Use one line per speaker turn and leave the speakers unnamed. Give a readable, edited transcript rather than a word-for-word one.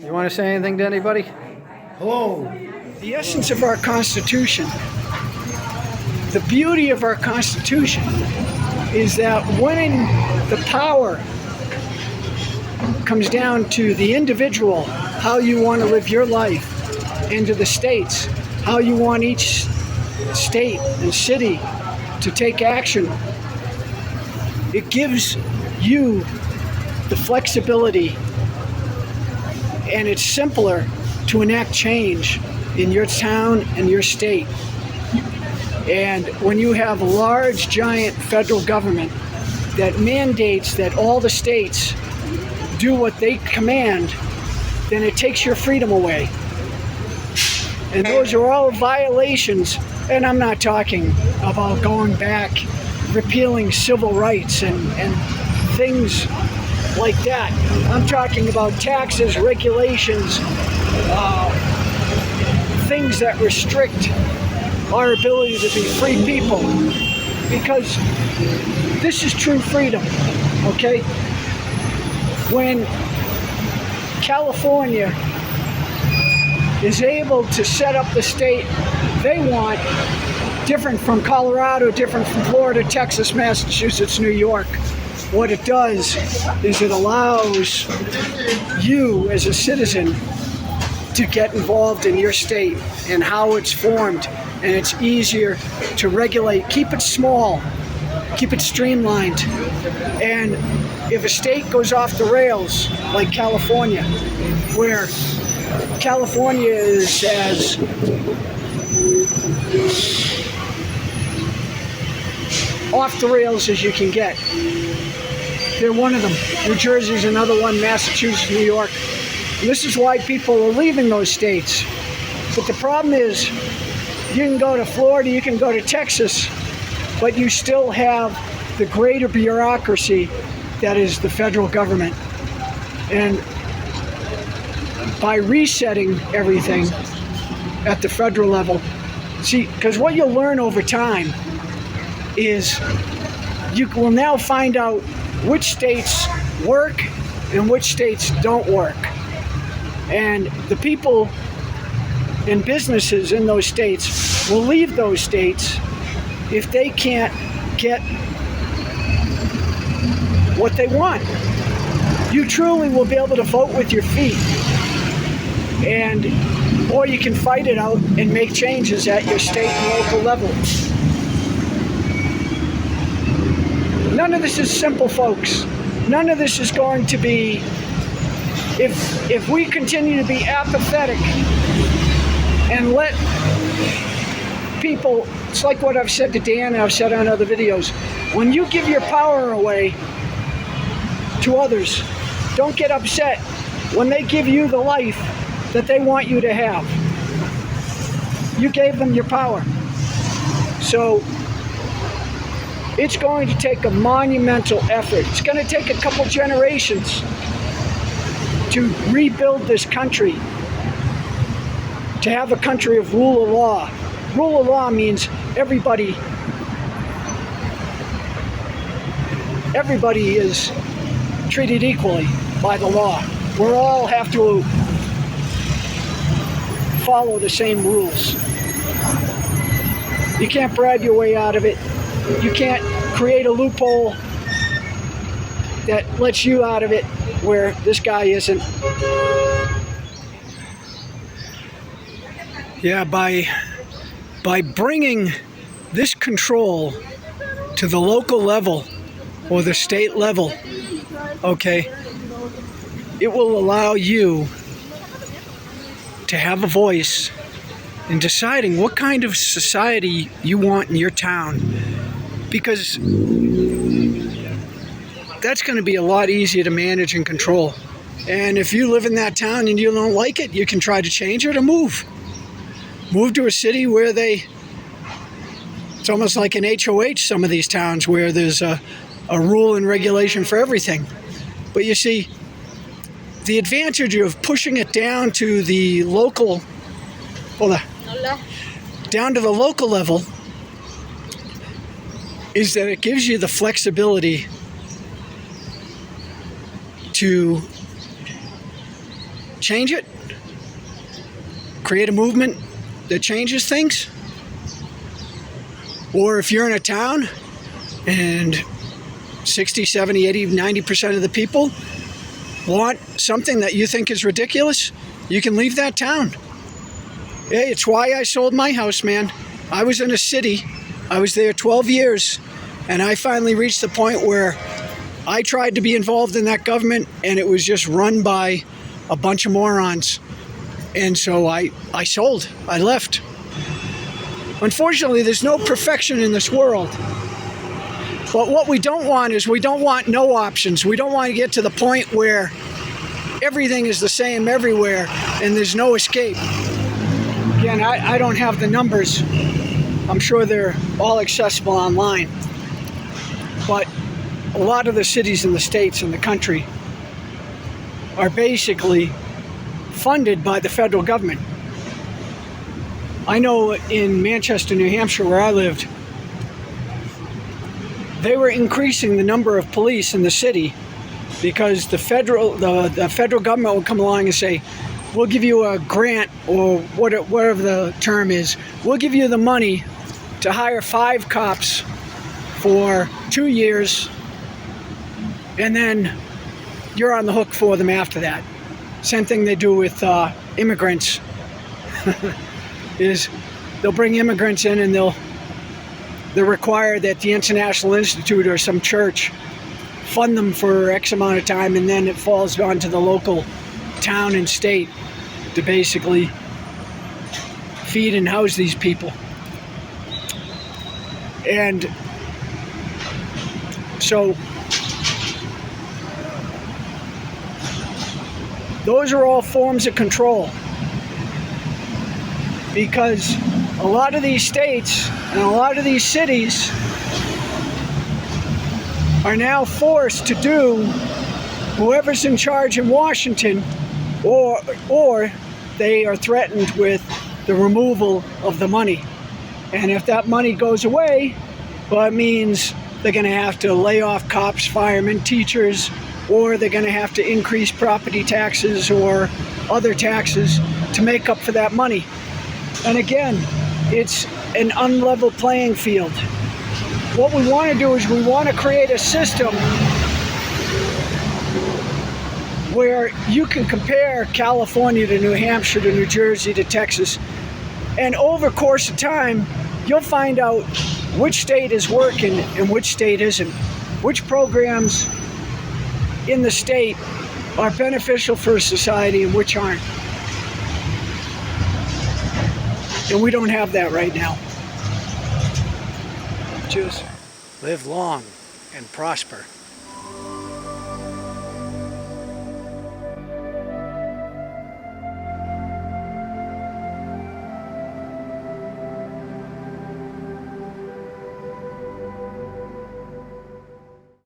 You want to say anything to anybody?
Hello. The essence of our Constitution, the beauty of our Constitution, is that when the power comes down to the individual, how you want to live your life, and to the states, how you want each state and city to take action, it gives you the flexibility, and it's simpler to enact change in your town and your state. And when you have a large, giant federal government that mandates that all the states do what they command, then it takes your freedom away. And those are all violations. And I'm not talking about going back, repealing civil rights and things like that. I'm talking about taxes, regulations, things that restrict our ability to be free people, because this is true freedom, okay? When California is able to set up the state they want, different from Colorado, different from Florida, Texas, Massachusetts, New York, what it does is it allows you as a citizen to get involved in your state and how it's formed, and it's easier to regulate. Keep it small, keep it streamlined. And if a state goes off the rails, like California, where California is as off the rails as you can get. They're one of them. New Jersey's another one, Massachusetts, New York. And this is why people are leaving those states. But the problem is, you can go to Florida, you can go to Texas, but you still have the greater bureaucracy that is the federal government. And by resetting everything at the federal level, see, because what you'll learn over time is you will now find out which states work and which states don't work. And the people and businesses in those states will leave those states if they can't get what they want. You truly will be able to vote with your feet, or you can fight it out and make changes at your state and local level. None of this is simple, folks. None of this is going to be, if we continue to be apathetic and let people, it's like what I've said to Dan and I've said on other videos, when you give your power away to others, don't get upset when they give you the life that they want you to have. You gave them your power. So it's going to take a monumental effort. It's going to take a couple generations to rebuild this country, to have a country of rule of law. Rule of law means everybody is treated equally by the law. We all have to follow the same rules. You can't bribe your way out of it. You can't create a loophole that lets you out of it where this guy isn't. Yeah, by bringing this control to the local level or the state level, okay, it will allow you to have a voice in deciding what kind of society you want in your town, because that's going to be a lot easier to manage and control. And if you live in that town and you don't like it, you can try to change it or move to a city where it's almost like an HOH, some of these towns where there's a rule and regulation for everything. But you see, the advantage of pushing it down to the local, down to the local level, is that it gives you the flexibility to change it? Create a movement that changes things? Or if you're in a town and 60, 70, 80, 90% of the people want something that you think is ridiculous, you can leave that town. Hey, it's why I sold my house, man. I was in a city. I was there 12 years, and I finally reached the point where I tried to be involved in that government, and it was just run by a bunch of morons. And so I sold. I left. Unfortunately, there's no perfection in this world. But what we don't want is we don't want no options. We don't want to get to the point where everything is the same everywhere and there's no escape. Again, I don't have the numbers. I'm sure they're all accessible online. But a lot of the cities in the states and the country are basically funded by the federal government. I know in Manchester, New Hampshire, where I lived, they were increasing the number of police in the city because the federal government would come along and say, we'll give you a grant, or whatever the term is, we'll give you the money to hire 5 cops for 2 years, and then you're on the hook for them after that. Same thing they do with immigrants. Is they'll bring immigrants in and they're required that the International Institute or some church fund them for X amount of time, and then it falls onto the local town and state to basically feed and house these people. And so those are all forms of control, because a lot of these states and a lot of these cities are now forced to do whoever's in charge in Washington, or they are threatened with the removal of the money. And if that money goes away, well, it means they're going to have to lay off cops, firemen, teachers, or they're going to have to increase property taxes or other taxes to make up for that money. And again, it's an unlevel playing field. What we want to do is we want to create a system where you can compare California to New Hampshire to New Jersey to Texas, and over the course of time, you'll find out which state is working and which state isn't, which programs in the state are beneficial for society and which aren't. And we don't have that right now. Cheers. Live long and prosper.